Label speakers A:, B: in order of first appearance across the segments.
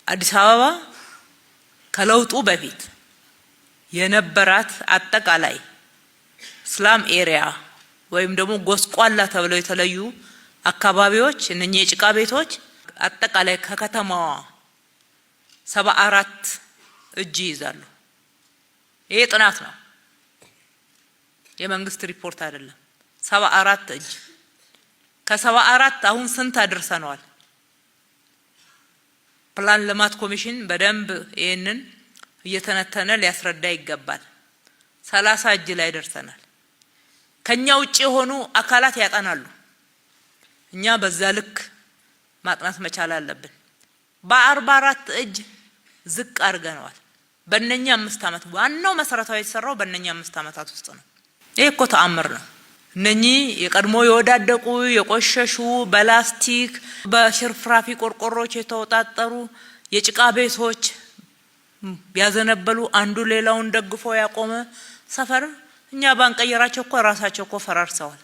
A: አዲስ አበባ ከለውጡ በፊት የነበራት አጠቃላይ ስላም ኤሪያ ወይም ደግሞ ጎስቋላ ተብለው የተለዩ አካባቢዎች እነኚህ የጭቃ ቤቶች አጠቃላይ ከከተማዋ 74 እጅ ይዛሉ። ይሄ ጥናት ነው፣ የመንግስት ሪፖርት አይደለም። 74 እጅ ከ74 አሁን ስንት አድርሰናል? ፕላን ልማት ኮሚሽን በደንብ ይሄንን እየተነተነ ሊያስረዳ ይገባል። 30 እጅ ላይ ደርሰናል። ከኛ ውጪ የሆኑ አካላት ያጠናሉ። እኛ በዛ ልክ ማጥናት መቻል አለብን። በ44 እጅ ዝቅ አድርገናል። በእነኛ 5 አመት ዋናው መሰረታዊ የተሰራው በእነኛ 5 አመታት ውስጥ ነው። ይሄ እኮ ተአምር ነው። እነኚህ የቀድሞ የወዳደቁ የቆሸሹ በላስቲክ በሽርፍራፊ ቆርቆሮች የተወጣጠሩ የጭቃ ቤቶች ያዘነበሉ አንዱ ሌላውን ደግፎ ያቆመ ሰፈር እኛ ባንቀየራቸው እኮ ራሳቸው እኮ ፈራርሰዋል።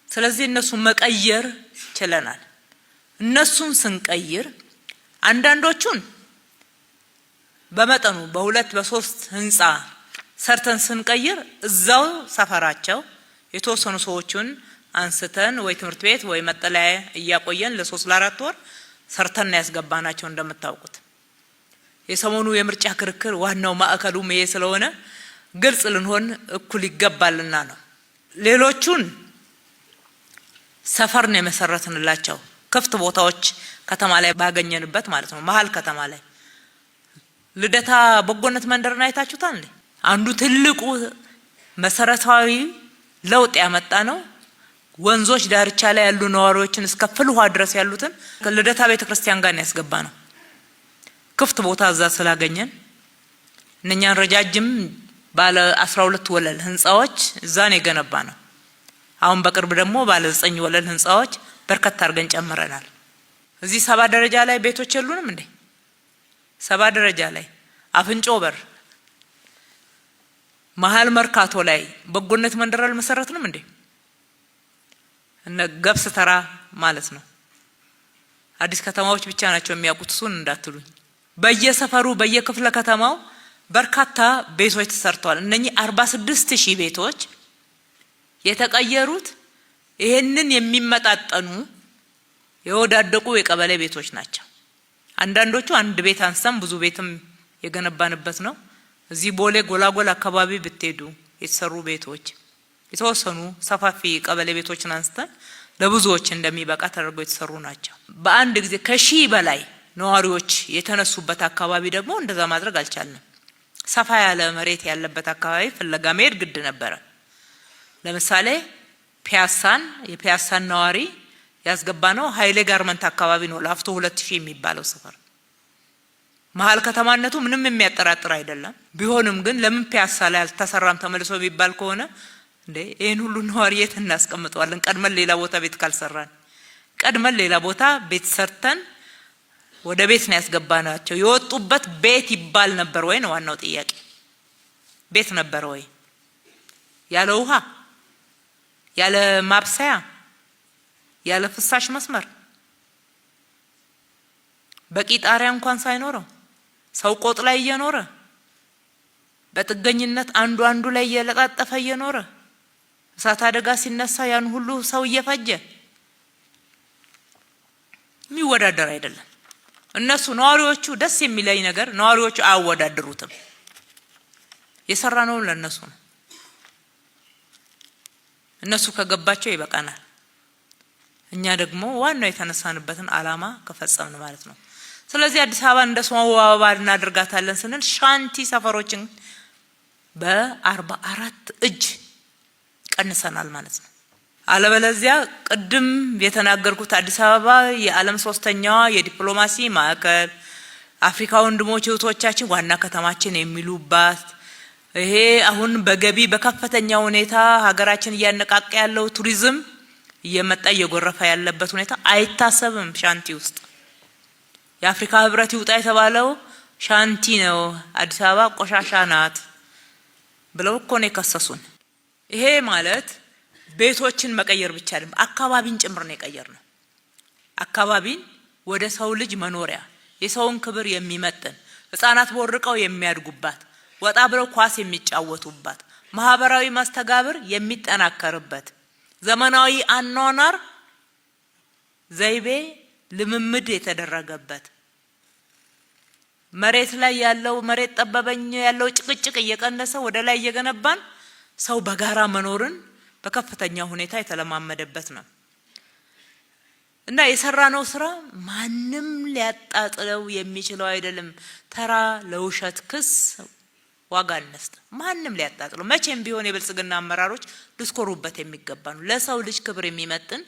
A: ስለዚህ እነሱን መቀየር ችለናል። እነሱን ስንቀይር አንዳንዶቹን በመጠኑ በ2 በ3 ህንጻ ሰርተን ስንቀይር እዛው ሰፈራቸው የተወሰኑ ሰዎችን አንስተን ወይ ትምህርት ቤት ወይ መጠለያ እያቆየን ለ3 ለ4 ወር ሰርተን ያስገባናቸው። እንደምታውቁት የሰሞኑ የምርጫ ክርክር ዋናው ማዕከሉ ይሄ ስለሆነ ግልጽ ልንሆን እኩል ይገባልና ነው። ሌሎቹን ሰፈር ነው የመሰረትንላቸው ክፍት ቦታዎች ከተማ ላይ ባገኘንበት ማለት ነው። መሀል ከተማ ላይ ልደታ በጎነት መንደርና አይታችሁታል እንዴ? አንዱ ትልቁ መሰረታዊ ለውጥ ያመጣ ነው። ወንዞች ዳርቻ ላይ ያሉ ነዋሪዎችን እስከ ፍልውሃ ድረስ ያሉትን ልደታ ቤተክርስቲያን ጋር ያስገባ ነው። ክፍት ቦታ እዛ ስላገኘን እነኛን ረጃጅም ባለ 12 ወለል ህንጻዎች እዛ ነው የገነባ ነው። አሁን በቅርብ ደግሞ ባለ 9 ወለል ህንጻዎች በርከት አድርገን ጨምረናል። እዚህ 7 ደረጃ ላይ ቤቶች የሉንም እንዴ? 7 ደረጃ ላይ አፍንጮ በር መሀል መርካቶ ላይ በጎነት መንደር አልመሰረትንም እንዴ? እነ ገብስ ተራ ማለት ነው። አዲስ ከተማዎች ብቻ ናቸው የሚያውቁት እሱን እንዳትሉኝ። በየሰፈሩ በየክፍለ ከተማው በርካታ ቤቶች ተሰርተዋል። እነኚህ 46000 ቤቶች የተቀየሩት ይሄንን የሚመጣጠኑ የወዳደቁ የቀበሌ ቤቶች ናቸው። አንዳንዶቹ አንድ ቤት አንስተን ብዙ ቤትም የገነባንበት ነው። እዚህ ቦሌ ጎላጎል አካባቢ ብትሄዱ የተሰሩ ቤቶች የተወሰኑ ሰፋፊ ቀበሌ ቤቶችን አንስተን ለብዙዎች እንደሚበቃ ተደርገው የተሰሩ ናቸው። በአንድ ጊዜ ከ1000 በላይ ነዋሪዎች የተነሱበት አካባቢ ደግሞ እንደዛ ማድረግ አልቻልንም። ሰፋ ያለ መሬት ያለበት አካባቢ ፍለጋ መሄድ ግድ ነበረ። ለምሳሌ የፒያሳን ነዋሪ ያስገባነው ኃይሌ ጋርመንት አካባቢ ነው። ላፍቶ 2000 የሚባለው ሰፈር መሀል ከተማነቱ ምንም የሚያጠራጥር አይደለም። ቢሆንም ግን ለምን ፒያሳ ላይ አልተሰራም ተመልሶ ቢባል ከሆነ እንዴ ይሄን ሁሉ ነዋሪ የት እናስቀምጠዋለን? ቀድመን ሌላ ቦታ ቤት ካልሰራን ቀድመን ሌላ ቦታ ቤት ሰርተን ወደ ቤት ነው ያስገባናቸው። የወጡበት ቤት ይባል ነበር ወይ ነው ዋናው ጥያቄ። ቤት ነበር ወይ? ያለ ውሃ፣ ያለ ማብሰያ፣ ያለ ፍሳሽ መስመር፣ በቂ ጣሪያ እንኳን ሳይኖረው ሰው ቆጥ ላይ እየኖረ በጥገኝነት አንዱ ላይ እየለጣጠፈ እየኖረ እሳት አደጋ ሲነሳ ያን ሁሉ ሰው እየፈጀ የሚወዳደር አይደለም። እነሱ ነዋሪዎቹ ደስ የሚለኝ ነገር ነዋሪዎቹ አያወዳድሩትም። የሰራነው ለነሱ ነው። እነሱ ከገባቸው ይበቃናል። እኛ ደግሞ ዋናው የተነሳንበትን አላማ ከፈጸምን ማለት ነው። ስለዚህ አዲስ አበባ እንደ ስሟ አበባ እናደርጋታለን ስንል ሻንቲ ሰፈሮችን በ44 እጅ ቀንሰናል ማለት ነው። አለበለዚያ ቅድም የተናገርኩት አዲስ አበባ የዓለም 3ኛዋ የዲፕሎማሲ ማዕከል አፍሪካ ወንድሞች እህቶቻችን ዋና ከተማችን የሚሉባት ይሄ አሁን በገቢ በከፍተኛ ሁኔታ ሀገራችን እያነቃቀ ያለው ቱሪዝም እየመጣ እየጎረፈ ያለበት ሁኔታ አይታሰብም። ሻንቲ ውስጥ የአፍሪካ ህብረት ይውጣ የተባለው ሻንቲ ነው። አዲስ አበባ ቆሻሻ ናት ብለው እኮ ነው የከሰሱን። ይሄ ማለት ቤቶችን መቀየር ብቻ አይደለም፣ አካባቢን ጭምር ነው የቀየርነው። አካባቢን ወደ ሰው ልጅ መኖሪያ የሰውን ክብር የሚመጥን ህፃናት ቦርቀው የሚያድጉባት ወጣ ብለው ኳስ የሚጫወቱባት ማህበራዊ መስተጋብር የሚጠናከርበት ዘመናዊ አኗኗር ዘይቤ ልምምድ የተደረገበት መሬት ላይ ያለው መሬት ጠበበኝ ያለው ጭቅጭቅ እየቀነሰ ወደ ላይ እየገነባን ሰው በጋራ መኖርን በከፍተኛ ሁኔታ የተለማመደበት ነው እና የሰራነው ስራ ማንም ሊያጣጥለው የሚችለው አይደለም። ተራ ለውሸት ክስ ዋጋ አንስጥ። ማንም ሊያጣጥለው መቼም ቢሆን የብልጽግና አመራሮች ልስኮሩበት የሚገባ ነው። ለሰው ልጅ ክብር የሚመጥን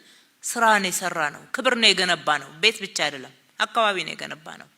A: ስራ ነው የሰራነው። ክብር ነው የገነባ ነው። ቤት ብቻ አይደለም፣ አካባቢ ነው የገነባ ነው።